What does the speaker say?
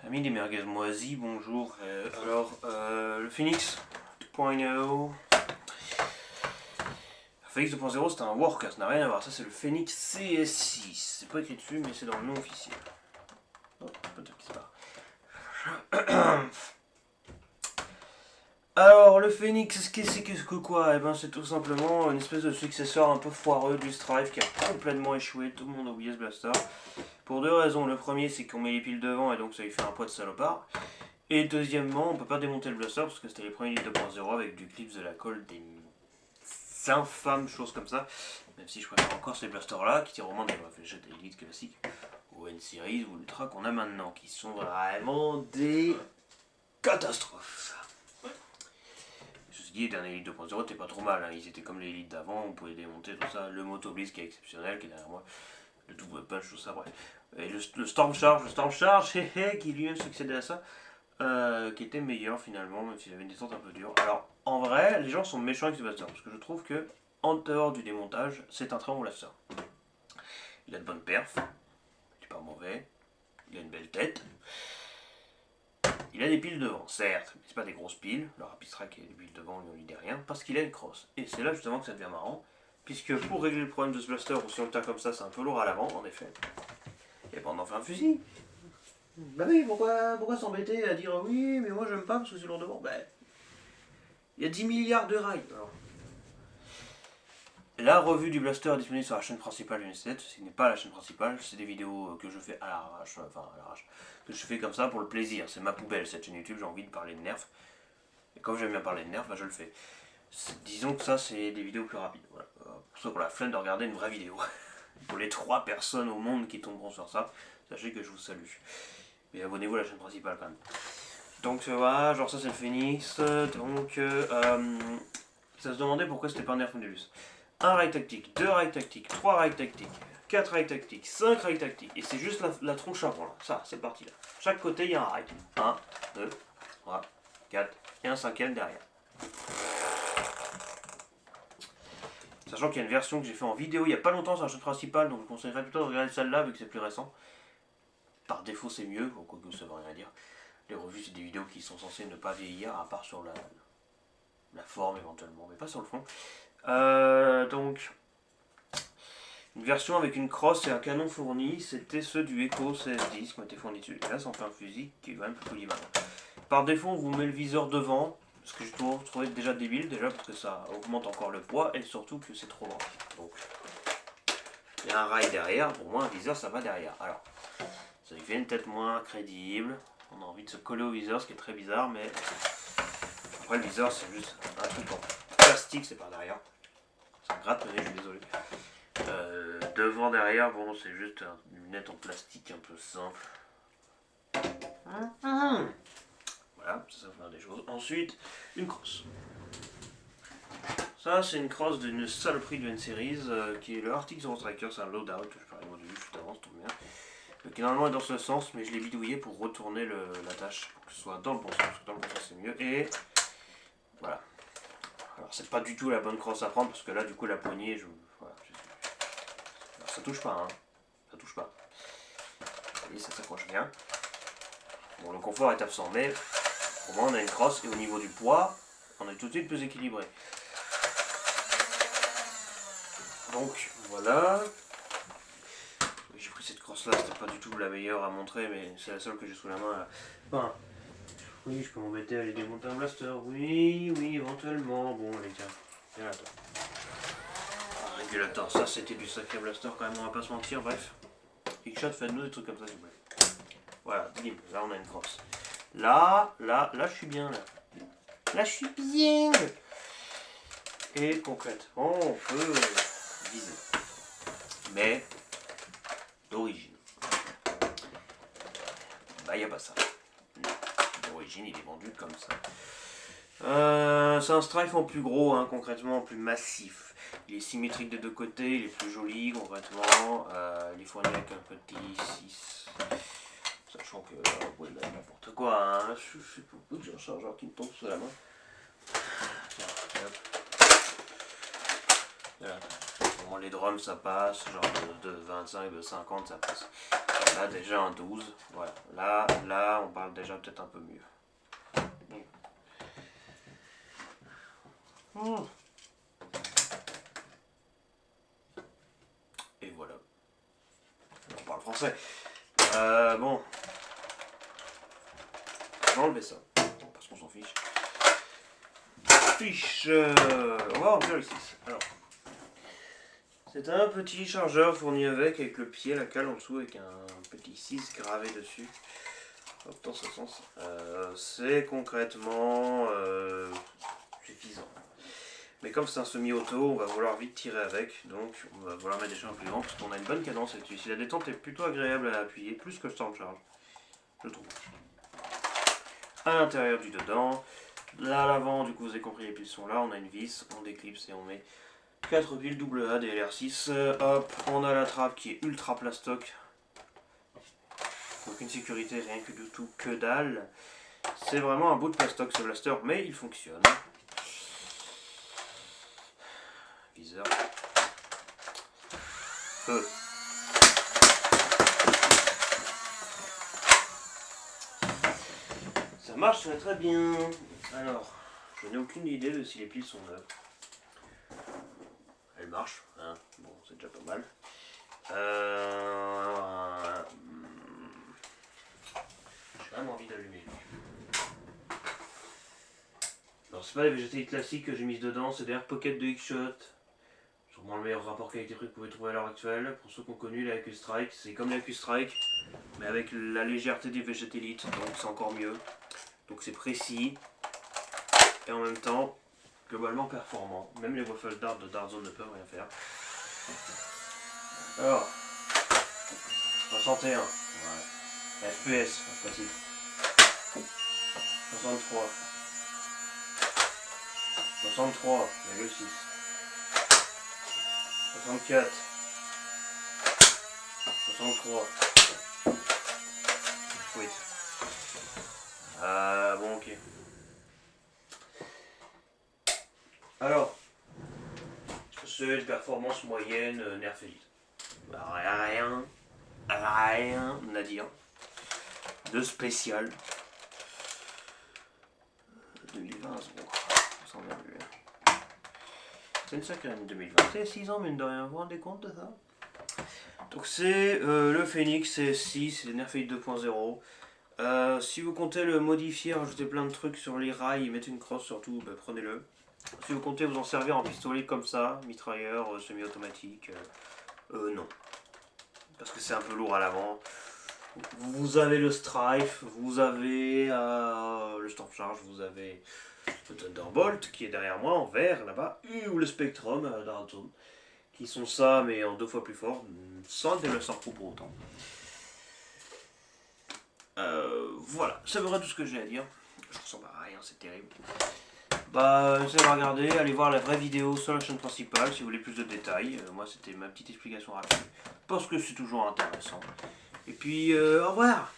Amis des merguez moisis, bonjour. Le Phoenix 2.0. Phoenix 2.0 c'est un worker, ça n'a rien à voir. Ça c'est le Phoenix CS6. C'est pas écrit dessus, mais c'est dans le nom officiel. Oh, peut-être qu'il se barre. Alors, le Phoenix, c'est que quoi? Eh ben, c'est tout simplement une espèce de successeur un peu foireux du Strife qui a complètement échoué. Tout le monde a oublié ce blaster. Pour deux raisons. Le premier, c'est qu'on met les piles devant et donc ça lui fait un poids de salopard. Et deuxièmement, on peut pas démonter le blaster parce que c'était les premiers litres 2.0 avec du clips, de la colle, des infâmes choses comme ça. Même si je préfère encore ces blasters là qui tirent au moins des fléchettes Elite classiques ou N-Series ou Ultra qu'on a maintenant qui sont vraiment des catastrophes. Ceci dit, les derniers Elite 2.0 t'es pas trop mal, hein. Ils étaient comme les Elite d'avant, on pouvait démonter tout ça. Le Motobliss qui est exceptionnel, qui est derrière moi, le double punch, tout ça, bref. Et le Storm Charge, qui lui-même succédait à ça. Qui était meilleur finalement, même s'il avait une descente un peu dure. Alors, en vrai, les gens sont méchants avec ce blaster, parce que je trouve que, en dehors du démontage, c'est un très bon blaster. Il a de bonnes perfs, il est pas mauvais, il a une belle tête, il a des piles devant, certes, mais c'est pas des grosses piles, le Rapistrack et les piles devant lui ont dit rien, parce qu'il a une crosse. Et c'est là justement que ça devient marrant, puisque pour régler le problème de ce blaster, ou si on le tient comme ça, c'est un peu lourd à l'avant, en effet, et ben on en fait un fusil. Bah oui, pourquoi s'embêter à dire oui, mais moi j'aime pas parce que c'est lourd devant. Bah, il y a 10 milliards de rails. Alors. La revue du blaster est disponible sur la chaîne principale du N7. Ce n'est pas la chaîne principale, c'est des vidéos que je fais à l'arrache, que je fais comme ça pour le plaisir. C'est ma poubelle cette chaîne YouTube, j'ai envie de parler de nerfs. Et comme j'aime bien parler de nerfs, bah je le fais. Disons que ça, c'est des vidéos plus rapides. Voilà. Pour ceux qui ont la flemme de regarder une vraie vidéo. Pour les 3 personnes au monde qui tomberont sur ça, sachez que je vous salue. Mais abonnez-vous à la chaîne principale quand même. Donc voilà, genre ça c'est le Phoenix. Ça se demandait pourquoi c'était pas un nerf Modulus. 1 rail tactique, 2 rails tactiques, 3 rails tactiques, 4 rails tactiques, 5 rails tactiques. Et c'est juste la tronche avant là. Ça, c'est parti là. Chaque côté il y a un rail. 1, 2, 3, 4 et un cinquième derrière. Sachant qu'il y a une version que j'ai fait en vidéo il n'y a pas longtemps sur la chaîne principale, donc je conseillerais plutôt de regarder celle-là vu que c'est plus récent. Par défaut c'est mieux, quoique ça veut rien dire. Les revues c'est des vidéos qui sont censées ne pas vieillir, à part sur la forme éventuellement, mais pas sur le fond. Donc, une version avec une crosse et un canon fourni, c'était ceux du Echo CS10 qui ont été fournis dessus. Et là, ça en fait un fusil qui est quand même plus polyvalent. Par défaut, on vous met le viseur devant, ce que je trouvais déjà débile, déjà parce que ça augmente encore le poids et surtout que c'est trop grand. Donc, il y a un rail derrière, pour moi, un viseur ça va derrière. Alors, ça lui fait une tête moins crédible. On a envie de se coller au viseur, ce qui est très bizarre, mais après le viseur c'est juste un truc en plastique, c'est par derrière. Ça gratte le nez, je suis désolé. Devant, derrière, bon, c'est juste une lunette en plastique un peu simple. Voilà, ça va faire des choses. Ensuite, une crosse. Ça, c'est une crosse d'une saloperie de N-Series qui est le Arctic Zero Striker, c'est un loadout, je parlais du module juste avant, c'est tout bien. Qui normalement est dans ce sens, mais je l'ai bidouillé pour retourner l'attache, pour que ce soit dans le bon sens, parce que dans le bon sens c'est mieux. Et voilà. Alors, c'est pas du tout la bonne crosse à prendre, parce que là, du coup, la poignée, voilà, alors, ça touche pas, hein. Ça touche pas. Vous voyez, ça s'accroche bien. Bon, le confort est absent, mais au moins on a une crosse, et au niveau du poids, on est tout de suite plus équilibré. Donc, voilà. J'ai pris cette crosse là, c'était pas du tout la meilleure à montrer, mais c'est la seule que j'ai sous la main là. Enfin, oui, je peux m'embêter à aller démonter un blaster, oui, éventuellement. Bon, allez, tiens, là, toi. Un régulateur, ça c'était du sacré blaster quand même, on va pas se mentir, bref. Kickshot, faites-nous des trucs comme ça, s'il vous plaît. Voilà, bim, là on a une crosse. Là, je suis bien, là. Là, je suis bien. Et concrètement, on peut viser. Mais, d'origine. Bah, y a pas ça. D'origine, il est vendu comme ça. C'est un Strife en plus gros, hein, concrètement, en plus massif. Il est symétrique des deux côtés, il est plus joli, concrètement. Il est fourni avec un petit 6. Sachant que, ouais, n'importe quoi, hein. Je sais pas pourquoi j'ai un chargeur qui me tombe sous la main. Voilà. Bon, les drums ça passe, genre de 25, de 50 ça passe. Là déjà un 12, voilà. Là on parle déjà peut-être un peu mieux. Et voilà. On parle français. Bon. Je vais enlever ça. Parce qu'on s'en fiche. Wow, Very 6. Alors. C'est un petit chargeur fourni avec le pied, la cale en dessous, avec un petit 6 gravé dessus. Hop, dans ce sens. C'est concrètement suffisant. Mais comme c'est un semi-auto, on va vouloir vite tirer avec, donc on va vouloir mettre des champs plus grands parce qu'on a une bonne cadence là-dessus. Si la détente est plutôt agréable à appuyer, plus que le Storm Charge, je trouve. À l'intérieur du dedans, là à l'avant, du coup vous avez compris, les piles sont là, on a une vis, on déclipse et on met 4 piles AA DLR6. Hop, on a la trappe qui est ultra plastoc. Aucune sécurité, rien que du tout, que dalle. C'est vraiment un bout de plastoc ce blaster, mais il fonctionne. Viseur. Feu. Ça marche très très bien. Alors, je n'ai aucune idée de si les piles sont neuves. Elles marchent, hein. Bon, c'est déjà pas mal. J'ai vraiment envie d'allumer. Alors c'est pas les VGTI classiques que j'ai mis dedans, c'est des Air Pocket de X-Shot. Sûrement le meilleur rapport qualité-prix que vous pouvez trouver à l'heure actuelle. Pour ceux qui ont connu la AQ-Strike, c'est comme la AQ-Strike, mais avec la légèreté des VGT Elite, donc c'est encore mieux. Donc c'est précis, et en même temps, globalement performant. Même les Waffle Dart de Dart Zone ne peuvent rien faire. Alors, 61, ouais. FPS, facile. 63. 63,6. 64. 63. Oui. Bon, ok. Alors, c'est une performance moyenne Nerf Elite. Rien à dire de spécial. 2020, c'est bon. On s'en vient plus. C'est une sacrée année 2020. C'est 6 ans, mine de rien. Vous vous rendez compte de ça? Donc, c'est le Phoenix CS6, c'est le Nerf Elite 2.0. Si vous comptez le modifier, rajouter plein de trucs sur les rails et mettre une crosse surtout, bah, prenez-le. Si vous comptez vous en servir en pistolet comme ça, mitrailleur, semi-automatique, non. Parce que c'est un peu lourd à l'avant. Vous avez le Strife, vous avez le Storm Charge, vous avez le Thunderbolt qui est derrière moi en vert là-bas, ou le Spectrum Dart Zone, qui sont ça mais en 2 fois plus fort, sans des leçons pour autant. Voilà, c'est vrai tout ce que j'ai à dire. Je ressemble à rien, c'est terrible. Bah, essayez de regarder, allez voir la vraie vidéo sur la chaîne principale si vous voulez plus de détails. Moi, c'était ma petite explication rapide, parce que c'est toujours intéressant. Et puis, au revoir!